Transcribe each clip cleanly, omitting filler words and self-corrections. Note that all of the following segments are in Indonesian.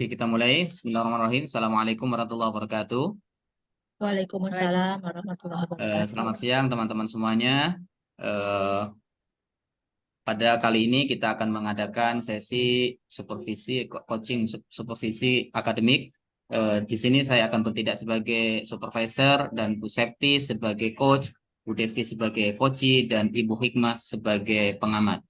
Oke, kita mulai. Bismillahirrahmanirrahim. Assalamualaikum warahmatullahi wabarakatuh. Waalaikumsalam warahmatullahi wabarakatuh. Selamat siang teman-teman semuanya. Eh, Pada kali ini kita akan mengadakan sesi supervisi coaching supervisi akademik. Di sini saya akan bertindak sebagai supervisor dan Bu Septi sebagai coach, Bu Devi sebagai coach, dan Ibu Hikmah sebagai pengamat.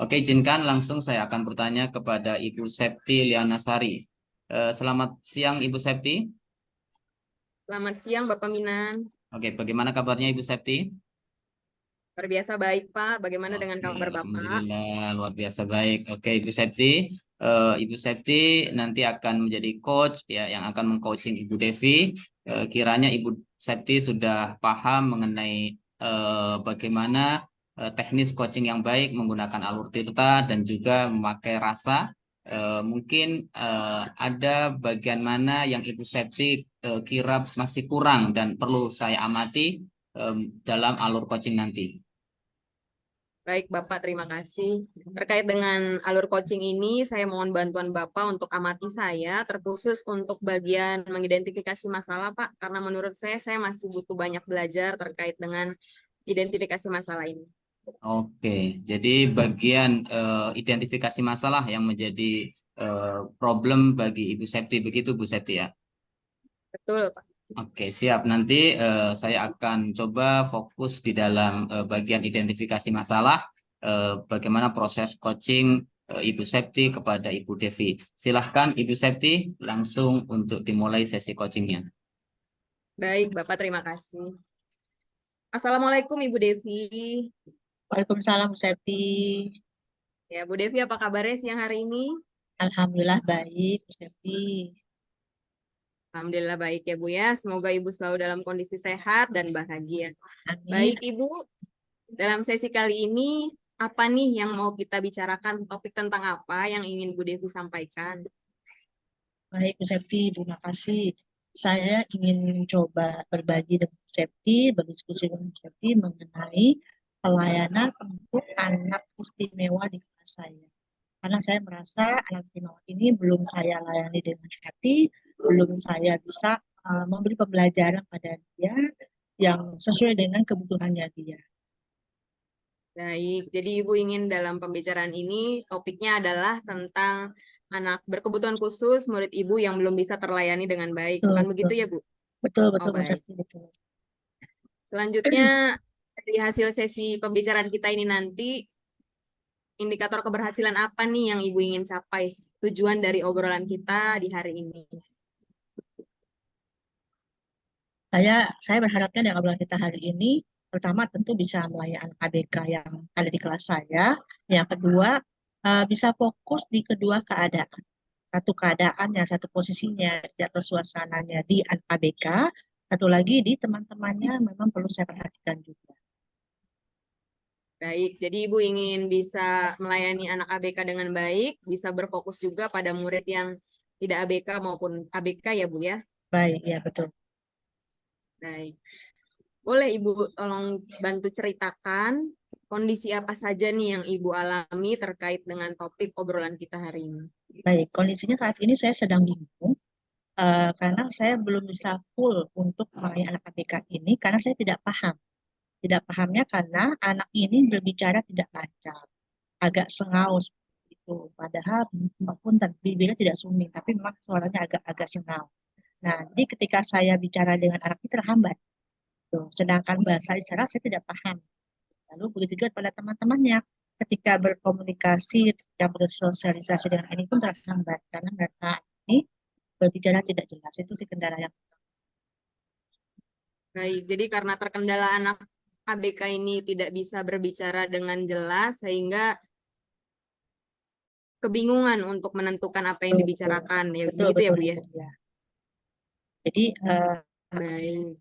Oke, izinkan langsung saya akan bertanya kepada Ibu Septi Lianasari. Selamat siang Ibu Septi. Selamat siang Bapak Minan. Oke, bagaimana kabarnya Ibu Septi? Luar biasa baik Pak. Bagaimana dengan Oke, kabar Bapak? alhamdulillah luar biasa baik. Oke, Ibu Septi, Ibu Septi nanti akan menjadi coach ya yang akan mengcoaching Ibu Devi. Kiranya Ibu Septi sudah paham mengenai bagaimana teknis coaching yang baik menggunakan alur tirta dan juga memakai rasa. Mungkin ada bagian mana yang Ibu Septi kira masih kurang dan perlu saya amati dalam alur coaching nanti. Baik Bapak, terima kasih. Terkait dengan alur coaching ini, saya mohon bantuan Bapak untuk amati saya, terkhusus untuk bagian mengidentifikasi masalah Pak, karena menurut saya masih butuh banyak belajar terkait dengan identifikasi masalah ini. Oke, jadi bagian identifikasi masalah yang menjadi problem bagi Ibu Septi, begitu Bu Septi ya? Betul Pak. Oke, siap. Nanti saya akan coba fokus di dalam bagian identifikasi masalah, bagaimana proses coaching Ibu Septi kepada Ibu Devi. Silahkan Ibu Septi langsung untuk dimulai sesi coachingnya. Baik Bapak, terima kasih. Assalamualaikum Ibu Devi. Waalaikumsalam Bu Septi. Ya, Bu Devi apa kabarnya siang hari ini? Alhamdulillah baik Bu Septi. Alhamdulillah baik ya Bu ya. Semoga Ibu selalu dalam kondisi sehat dan bahagia. Amin. Baik Ibu, dalam sesi kali ini apa nih yang mau kita bicarakan? Topik tentang apa yang ingin Bu Devi sampaikan? Baik Bu Septi, terima kasih. Saya ingin coba berbagi dengan Bu Septi, berdiskusi dengan Bu Septi mengenai pelayanan untuk anak istimewa di kelas saya. Karena saya merasa anak istimewa ini belum saya layani dengan hati, belum saya bisa memberi pembelajaran pada dia yang sesuai dengan kebutuhannya dia. Baik, jadi Ibu ingin dalam pembicaraan ini topiknya adalah tentang anak berkebutuhan khusus, murid Ibu yang belum bisa terlayani dengan baik. Bukan begitu ya Bu? Betul, Oh, Bu baik. Septi, betul. Selanjutnya, dari hasil sesi pembicaraan kita ini nanti, indikator keberhasilan apa nih yang Ibu ingin capai? Tujuan dari obrolan kita di hari ini. Saya berharapnya dengan obrolan kita hari ini, pertama tentu bisa melayani anak ABK yang ada di kelas saya. Yang kedua, bisa fokus di kedua keadaan. Satu keadaannya, satu posisinya, atau suasananya di anak ABK. Satu lagi di teman-temannya memang perlu saya perhatikan juga. Baik, jadi Ibu ingin bisa melayani anak ABK dengan baik, bisa berfokus juga pada murid yang tidak ABK maupun ABK ya Bu ya? Baik, ya betul. Baik. Boleh Ibu tolong bantu ceritakan kondisi apa saja nih yang Ibu alami terkait dengan topik obrolan kita hari ini? Baik, kondisinya saat ini saya sedang bingung karena saya belum bisa full untuk melayani anak ABK ini karena saya tidak paham. Tidak pahamnya karena anak ini berbicara tidak lancar, agak sengau seperti itu. Padahal walaupun bibirnya tidak sumring, tapi memang suaranya agak sengau. Nah, jadi ketika saya bicara dengan anak ini terhambat. Tuh. Sedangkan bahasa isyarat saya tidak paham. Lalu begitu juga pada teman-temannya. Ketika berkomunikasi, ketika bersosialisasi dengan ini pun terhambat. Karena mereka ini berbicara tidak jelas. Itu sih kendala yang Baik, jadi karena terkendala anak ABK ini tidak bisa berbicara dengan jelas, sehingga kebingungan untuk menentukan apa yang dibicarakan. Ya, betul, begitu ya betul, Bu ya? ya. Jadi, Baik.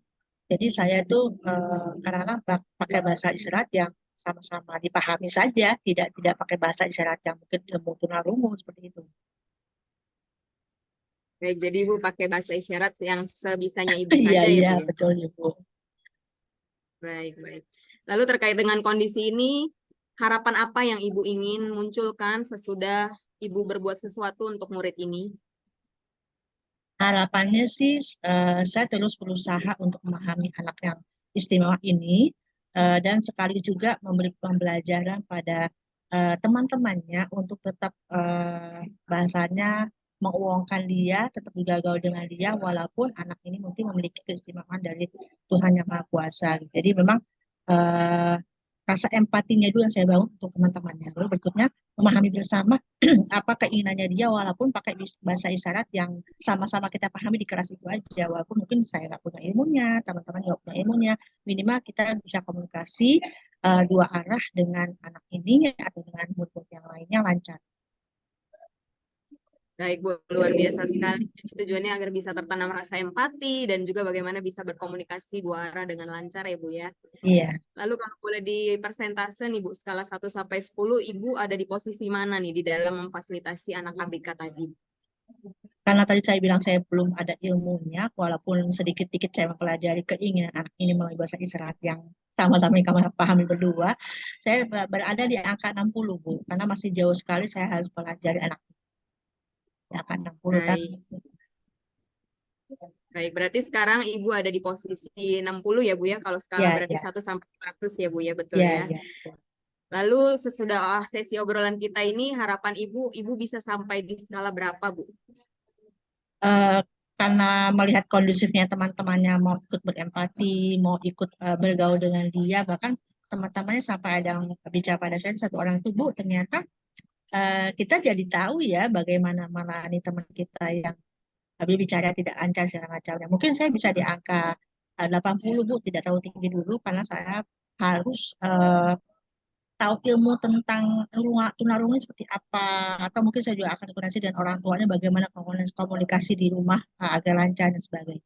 jadi saya tuh kadang-kadang pakai bahasa isyarat yang sama-sama dipahami saja, tidak pakai bahasa isyarat yang mungkin ilmu tunarungu seperti itu. Baik, jadi Ibu pakai bahasa isyarat yang sebisanya Ibu Iya, saja ya iya, Bu ya? betul Ibu. Baik, baik. Lalu terkait dengan kondisi ini, harapan apa yang Ibu ingin munculkan sesudah Ibu berbuat sesuatu untuk murid ini? Harapannya sih saya terus berusaha untuk memahami anak yang istimewa ini dan sekaligus juga memberi pembelajaran pada teman-temannya untuk tetap bahasanya menguangkan dia, tetap bergaul dengan dia walaupun anak ini mungkin memiliki keistimewaan dari Tuhan Yang Maha Kuasa. Jadi memang eh, rasa empatinya dulu yang saya bangun untuk teman-temannya. Lalu berikutnya memahami bersama apa keinginannya dia walaupun pakai bahasa isyarat yang sama-sama kita pahami di kelas itu aja walaupun mungkin saya nggak punya ilmunya, teman-teman nggak punya ilmunya, minimal kita bisa komunikasi dua arah dengan anak ini atau dengan murid yang lainnya lancar. Baik, Bu, luar biasa sekali. Jadi tujuannya agar bisa tertanam rasa empati dan juga bagaimana bisa berkomunikasi dua arah dengan lancar ya, Bu ya. Iya, Lalu kalau boleh di persentase nih, Bu, skala 1 sampai 10, Ibu ada di posisi mana nih di dalam memfasilitasi anak ABK tadi? karena tadi saya bilang saya belum ada ilmunya walaupun sedikit-sedikit saya mempelajari keinginan anak ini melalui bahasa isyarat yang sama-sama kami pahami berdua, saya berada di angka 60 Bu, karena masih jauh sekali saya harus pelajari anak di angka 60 kan. Baik. Baik, berarti sekarang Ibu ada di posisi 60 ya, Bu ya, kalau skala Ya, berarti ya, 1 sampai 100 ya, Bu ya, betul ya, ya. ya. Lalu sesudah sesi obrolan kita ini, harapan Ibu bisa sampai di skala berapa, Bu? eh, karena melihat kondusifnya teman-temannya mau ikut berempati, mau ikut bergaul dengan dia, bahkan teman-temannya sampai ada yang bicara pada saya satu orang itu, Bu, ternyata kita jadi tahu ya bagaimana melayani teman kita yang bicara tidak lancar secara macamnya. Mungkin saya bisa di angka 80, Bu, tidak terlalu tinggi dulu karena saya harus tahu ilmu tentang tunarungu seperti apa, atau mungkin saya juga akan koordinasi dengan orang tuanya bagaimana komunikasi di rumah agar lancar dan sebagainya.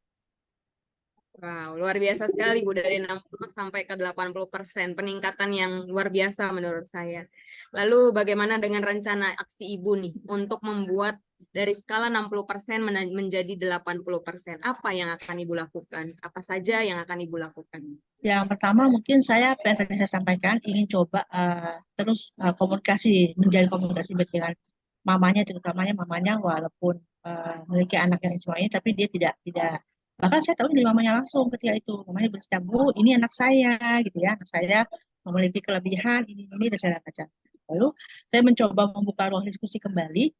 Wow, luar biasa sekali Bu, dari 60 sampai ke 80%, peningkatan yang luar biasa menurut saya. Lalu bagaimana dengan rencana aksi Ibu nih untuk membuat dari skala 60% menjadi 80%? Apa yang akan Ibu lakukan? Apa saja yang akan Ibu lakukan? Yang pertama mungkin saya apa yang tadi saya sampaikan ingin coba terus komunikasi, menjalin komunikasi baik dengan mamanya, terutamanya mamanya walaupun memiliki anak yang cuma ini, tapi dia tidak bahkan saya tahu dari mamanya langsung ketika itu mamanya bercerita, Bu, ini anak saya gitu ya, anak saya memiliki kelebihan ini dan segala macam. Lalu saya mencoba membuka ruang diskusi kembali,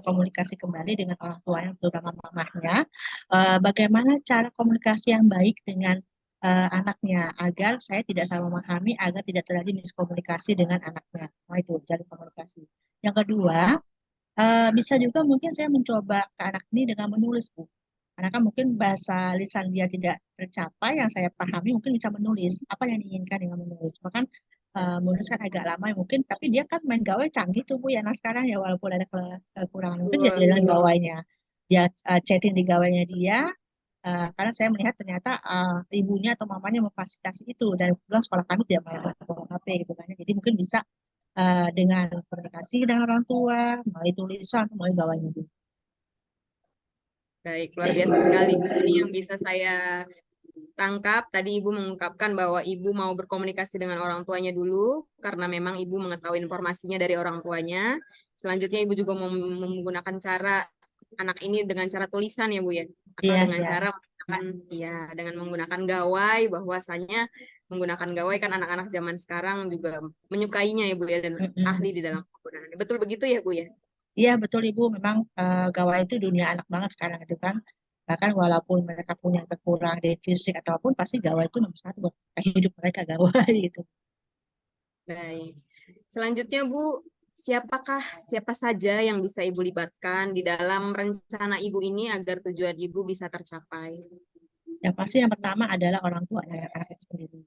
komunikasi kembali dengan orang tuanya, terutama mamahnya, bagaimana cara komunikasi yang baik dengan anaknya agar saya tidak salah memahami, agar tidak terjadi miskomunikasi dengan anaknya. Nah itu dari komunikasi. Yang kedua, bisa juga mungkin saya mencoba ke anak ini dengan menulis, Bu. Karena kan mungkin bahasa lisan dia tidak tercapai, yang saya pahami mungkin bisa menulis apa yang diinginkan dengan menulis. Bahkan menulis kan agak lama mungkin, tapi dia kan main gawai canggih tuh Bu ya. Nah sekarang ya walaupun ada kekurangan mungkin dia dengan gawainya. Dia chatting di gawainya dia, karena saya melihat ternyata ibunya atau mamanya memfasilitasi itu dan kebetulan sekolah kami tidak bawa HP gitu kan. Jadi mungkin bisa dengan komunikasi dengan orang tua, melalui tulisan, melalui bawahnya dulu. Baik, luar biasa sekali. Ini yang bisa saya tangkap. Tadi Ibu mengungkapkan bahwa Ibu mau berkomunikasi dengan orang tuanya dulu, karena memang Ibu mengetahui informasinya dari orang tuanya. Selanjutnya Ibu juga mau menggunakan cara anak ini dengan cara tulisan ya Bu ya, atau Iya, dengan iya. cara menggunakan ya dengan menggunakan gawai, bahwasanya menggunakan gawai kan anak-anak zaman sekarang juga menyukainya ya Bu ya, dan ahli di dalam penggunaannya. Betul begitu ya Bu ya? Iya betul Ibu, memang gawai itu dunia anak banget sekarang itu kan. Bahkan walaupun mereka punya kekurangan dari fisik ataupun pasti gawai itu nomor satu buat hidup mereka gawai gitu. Baik. Selanjutnya Bu, siapa saja yang bisa Ibu libatkan di dalam rencana Ibu ini agar tujuan Ibu bisa tercapai? Yang pasti yang pertama adalah orang tuanya yang anak itu sendiri.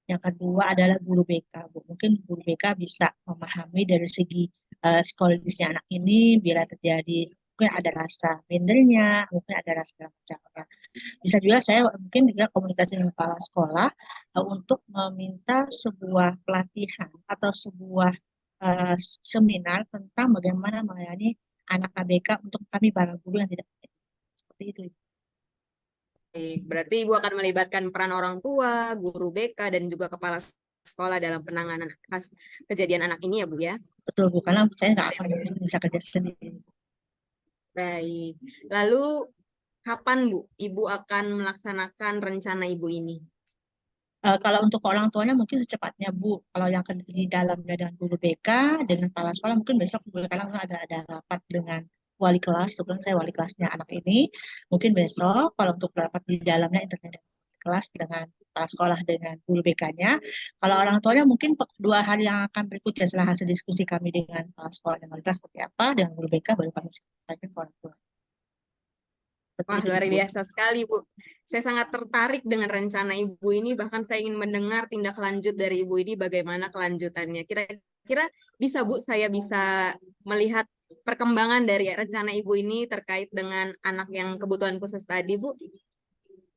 Yang kedua adalah guru BK, Bu. Mungkin guru BK bisa memahami dari segi psikologisnya anak ini bila terjadi mungkin ada rasa mindernya, mungkin ada rasa macamnya. Bisa juga saya mungkin juga komunikasi dengan kepala sekolah untuk meminta sebuah pelatihan atau sebuah seminar tentang bagaimana melayani anak ABK untuk kami para guru yang tidak seperti itu. Baik, berarti Ibu akan melibatkan peran orang tua, guru BK, dan juga kepala sekolah dalam penanganan kejadian anak ini ya Bu ya? Betul Bu, karena saya nggak akan mungkin bisa kerja sendiri. Baik. Lalu kapan Bu Ibu akan melaksanakan rencana Ibu ini? Kalau untuk orang tuanya mungkin secepatnya Bu. Kalau yang di dalamnya dengan guru BK, dengan kepala sekolah mungkin besok Bu, karena ada rapat dengan wali kelas. Sebelum saya wali kelasnya anak ini, mungkin besok. Kalau untuk rapat di dalamnya internet kelas dengan kepala sekolah dengan guru BK-nya. Kalau orang tuanya mungkin 2 hari yang akan berikutnya setelah hasil diskusi kami dengan kepala sekolah dan wali kelas seperti apa, dengan guru BK baru kami sampaikan ke orang tua. Seperti Wah, itu luar Bu. biasa sekali, Bu. Saya sangat tertarik dengan rencana Ibu ini, bahkan saya ingin mendengar tindak lanjut dari Ibu ini bagaimana kelanjutannya. Kira-kira bisa, Bu, saya bisa melihat perkembangan dari rencana Ibu ini terkait dengan anak yang kebutuhan khusus tadi, Bu?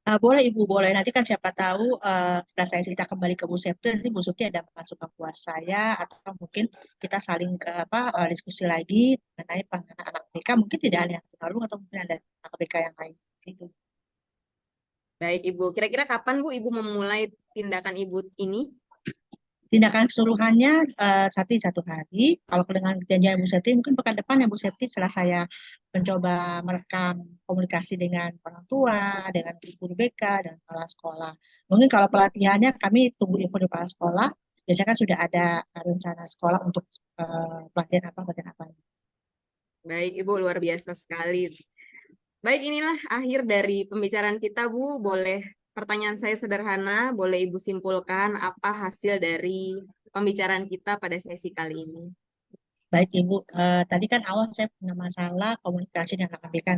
Boleh Ibu, boleh. Nanti kan siapa tahu setelah saya cerita kembali ke Bu Septi, nanti Bu Septi ada masukan buat saya atau mungkin kita saling diskusi lagi mengenai penanganan anak BK. Mungkin tidak hanya yang baru atau mungkin ada anak BK yang lain. Gitu. Baik, Ibu. Kira-kira kapan, Bu, Ibu memulai tindakan Ibu ini? Tindakan keseluruhannya satu hari. Kalau dengan janjian Bu Septi, mungkin pekan depan ya Bu Septi setelah saya mencoba merekam komunikasi dengan orang tua, dengan guru BK, dan kepala sekolah. Mungkin kalau pelatihannya kami tunggu info dari kepala sekolah. Biasanya kan sudah ada rencana sekolah untuk pelatihan apa. Baik, Ibu, luar biasa sekali. Baik, inilah akhir dari pembicaraan kita, Bu. Boleh pertanyaan saya sederhana, boleh Ibu simpulkan apa hasil dari pembicaraan kita pada sesi kali ini? Baik Ibu, tadi kan awal saya punya masalah komunikasi dengan anak BK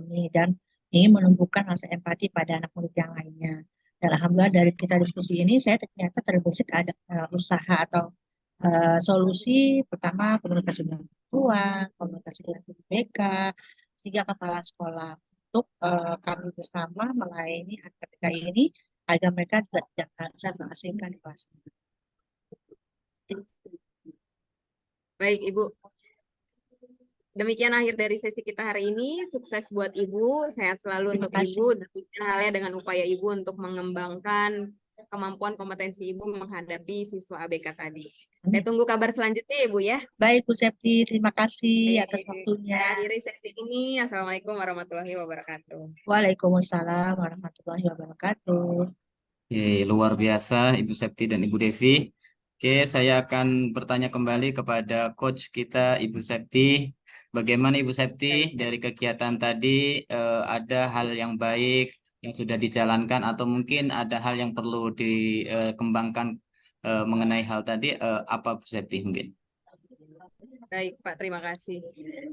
ini dan ingin menumbuhkan rasa empati pada anak murid yang lainnya. Dan alhamdulillah dari kita diskusi ini saya ternyata terbesit ada usaha atau solusi pertama komunikasi dengan orang tua, komunikasi dengan guru BK, sehingga kepala sekolah untuk kami bersama melayani anak BK ini agar mereka tidak merasa mengasingkan di kelas. Baik, Ibu. Demikian akhir dari sesi kita hari ini. Sukses buat Ibu, sehat selalu Terima untuk kasih. Ibu. Demikian halnya dengan upaya Ibu untuk mengembangkan kemampuan kompetensi Ibu menghadapi siswa ABK tadi. Saya tunggu kabar selanjutnya, Ibu ya. Baik Bu Septi, terima kasih atas Saya waktunya. akhiri sesi ini. Assalamualaikum warahmatullahi wabarakatuh. Waalaikumsalam warahmatullahi wabarakatuh. Oke, luar biasa Ibu Septi dan Ibu Devi. Oke, saya akan bertanya kembali kepada coach kita Ibu Septi. Bagaimana Ibu Septi dari kegiatan tadi ada hal yang baik yang sudah dijalankan atau mungkin ada hal yang perlu dikembangkan mengenai hal tadi apa Bu Septi mungkin? Baik, Pak, terima kasih.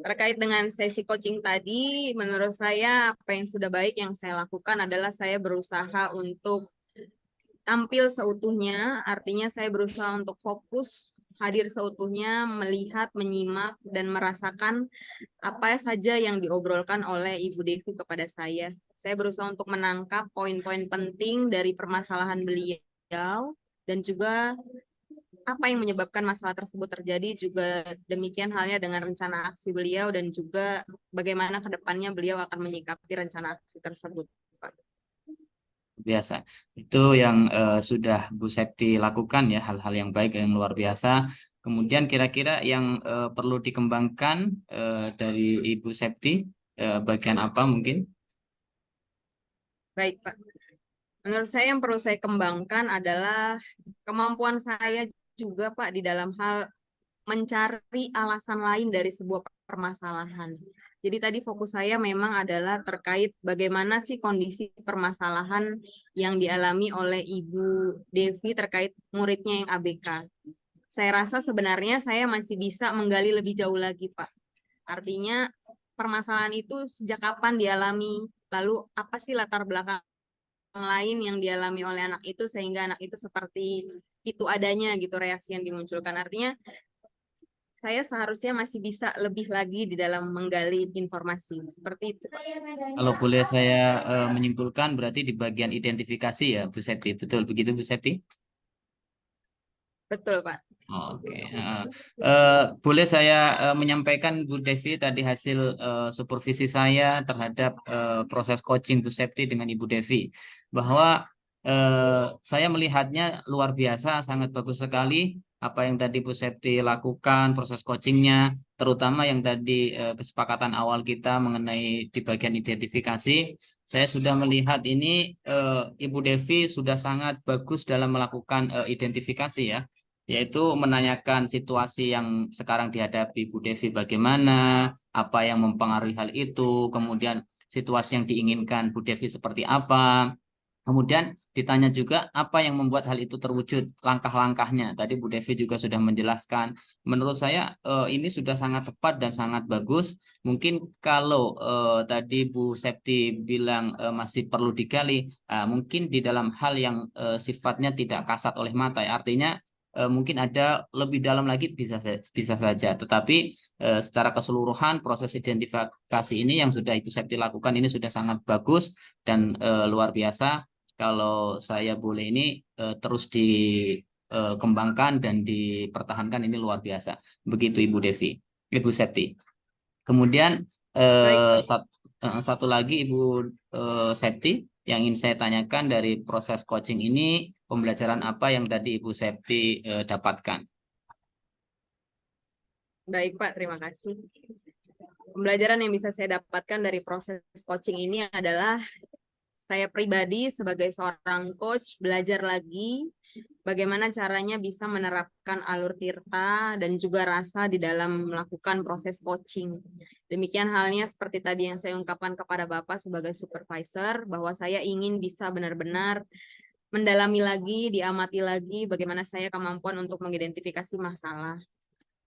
Terkait dengan sesi coaching tadi, menurut saya apa yang sudah baik yang saya lakukan adalah saya berusaha untuk tampil seutuhnya, artinya saya berusaha untuk fokus, hadir seutuhnya, melihat, menyimak, dan merasakan apa saja yang diobrolkan oleh Ibu Devi kepada saya. Saya berusaha untuk menangkap poin-poin penting dari permasalahan beliau, dan juga apa yang menyebabkan masalah tersebut terjadi, juga demikian halnya dengan rencana aksi beliau, dan juga bagaimana ke depannya beliau akan menyikapi rencana aksi tersebut, Pak. Biasa. Itu yang sudah Bu Septi lakukan ya, hal-hal yang baik yang luar biasa. Kemudian kira-kira yang perlu dikembangkan dari Ibu Septi bagian apa mungkin? Baik, Pak. Menurut saya yang perlu saya kembangkan adalah kemampuan saya juga, Pak, di dalam hal mencari alasan lain dari sebuah permasalahan. Jadi tadi fokus saya memang adalah terkait bagaimana sih kondisi permasalahan yang dialami oleh Ibu Devi terkait muridnya yang ABK. Saya rasa sebenarnya saya masih bisa menggali lebih jauh lagi, Pak. Artinya permasalahan itu sejak kapan dialami, lalu apa sih latar belakang lain yang dialami oleh anak itu sehingga anak itu seperti itu adanya gitu reaksi yang dimunculkan. Artinya saya seharusnya masih bisa lebih lagi di dalam menggali informasi. Seperti itu, Pak. Kalau boleh saya menyimpulkan berarti di bagian identifikasi ya Bu Septi. Betul begitu Bu Septi? Betul, Pak. Oke. Boleh saya menyampaikan Bu Devi tadi hasil supervisi saya terhadap proses coaching Bu Septi dengan Ibu Devi bahwa saya melihatnya luar biasa, sangat bagus sekali apa yang tadi Bu Septi lakukan, proses coachingnya, terutama yang tadi kesepakatan awal kita mengenai di bagian identifikasi. Saya sudah melihat ini Ibu Devi sudah sangat bagus dalam melakukan identifikasi ya, yaitu menanyakan situasi yang sekarang dihadapi Bu Devi bagaimana, apa yang mempengaruhi hal itu, kemudian situasi yang diinginkan Bu Devi seperti apa. Kemudian ditanya juga apa yang membuat hal itu terwujud, langkah-langkahnya. Tadi Bu Devi juga sudah menjelaskan. Menurut saya ini sudah sangat tepat dan sangat bagus. Mungkin kalau tadi Bu Septi bilang masih perlu digali, mungkin di dalam hal yang sifatnya tidak kasat oleh mata, ya. Artinya mungkin ada lebih dalam lagi bisa saja. Tetapi secara keseluruhan proses identifikasi ini yang sudah Ibu Septi lakukan ini sudah sangat bagus dan luar biasa. Kalau saya boleh ini terus dikembangkan dan dipertahankan, ini luar biasa. Begitu Ibu Devi, Ibu Septi. Kemudian Baik, satu lagi Ibu Septi yang ingin saya tanyakan dari proses coaching ini, pembelajaran apa yang tadi Ibu Septi dapatkan? baik Pak, terima kasih. Pembelajaran yang bisa saya dapatkan dari proses coaching ini adalah saya pribadi sebagai seorang coach belajar lagi bagaimana caranya bisa menerapkan alur tirta dan juga rasa di dalam melakukan proses coaching. Demikian halnya seperti tadi yang saya ungkapkan kepada Bapak sebagai supervisor, bahwa saya ingin bisa benar-benar mendalami lagi, diamati lagi bagaimana saya kemampuan untuk mengidentifikasi masalah.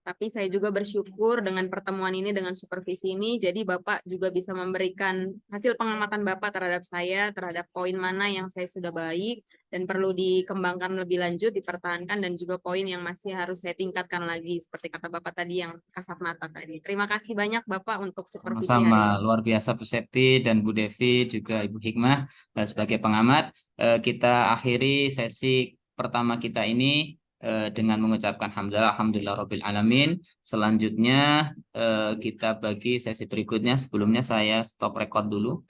Tapi saya juga bersyukur dengan pertemuan ini, dengan supervisi ini, jadi Bapak juga bisa memberikan hasil pengamatan Bapak terhadap saya, terhadap poin mana yang saya sudah baik, dan perlu dikembangkan lebih lanjut, dipertahankan, dan juga poin yang masih harus saya tingkatkan lagi, seperti kata Bapak tadi yang kasat mata tadi. Terima kasih banyak Bapak untuk supervisi hari Sama-sama, ini. luar biasa Bu Septi dan Bu Devi, juga Ibu Hikmah sebagai pengamat. Kita akhiri sesi pertama kita ini dengan mengucapkan alhamdulillah rabbil alamin. Selanjutnya kita bagi sesi berikutnya. Sebelumnya saya stop record dulu.